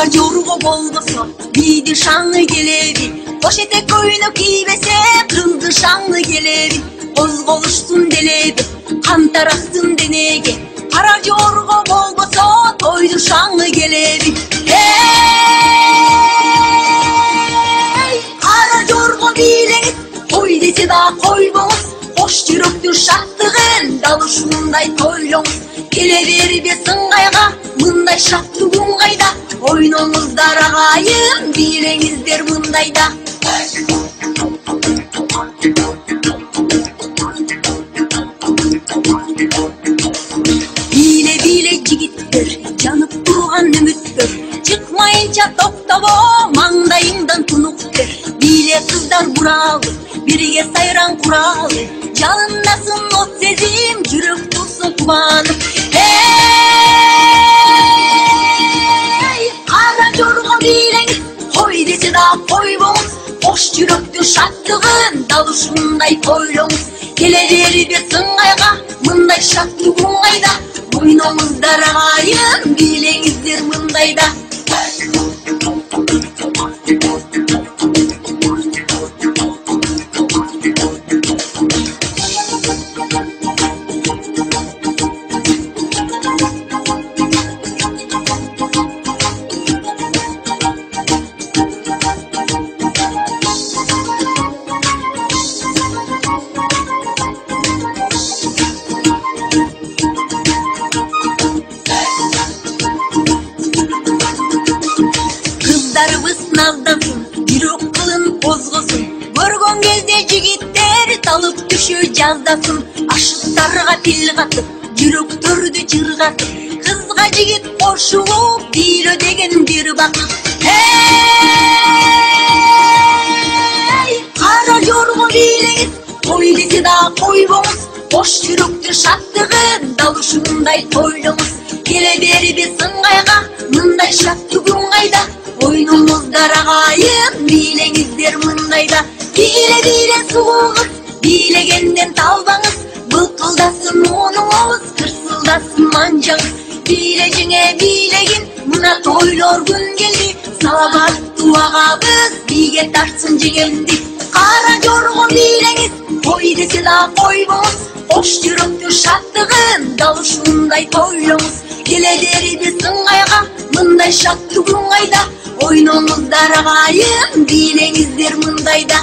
Kara jorgo bolboso biydi şanlı gelebi. Boş etek koyunu giybese kıldı şanlı gelebi. Kozgoluşsun delebi, kantar aksın denege. Kara jorgo bolboso toydu şanlı gelebi. Hey, kara jorgo bileğiz, toy dese da koyboğuz. Hoş yürüktür şattığın, dalışınday toylomuz. Gelever be sыңғайға, мындай шатты бұңғайда. Ойныңыздар ағайын, билеңіздер мындайда. Биле-биле жігіттер, жанып тұрған үміттер. Çıkmayınca тоқтабо, маңдайыңдан тұнық тер. Биле қыздар бұралы, бірге сайран құралы. Жалындасın ot sezim, жүрек тұрсын қуанып. Hey, kara jorgo bileğiz, koy dese da koyboğuz. Hoş yürektür şattığın, dalışınday toylomuz. Gelever be sыңғайға, mınday şattı бұңғайda. Oynoңuzдар ағайын, билеңіздер мындайда. Kızlarımız nazdansın, yürek kılın bozgosun. Görgön кезде жигиттер талып түшү жаздасın. Aşıklarga pil katıp, yürektörдү çırgatıp. Kızga жигит кошулуп, бийлө деген bir bakıp. Hey, kara jorgo bileğiz, toy dese da koyboğuz. Boş yürektür şattığın, dalışınday toylomuz. Gelever be sыңғайға, mınday şattı бұңғайda. Oynoңuzдар ағайын, билеңіздер мындайда. Биле-биле сұлуғыз, билегенден талбаңыз. Былқылдасын онуңыз, кырсылдасын манжаңыз. Биле жеңе билегин, мына тойлор күн келди. Саламаттуу агабыз, биге тартсын жеңемди. Кара jorgo билеңиз, той десе да койбоңуз. Хош жүрөктүр шаттыгын, далышындай тойлоңуз. Келедер be сыңғайға, мындай шаттуу күңгайда. Oynoңuzдар ағайын, билеңіздер мындайда.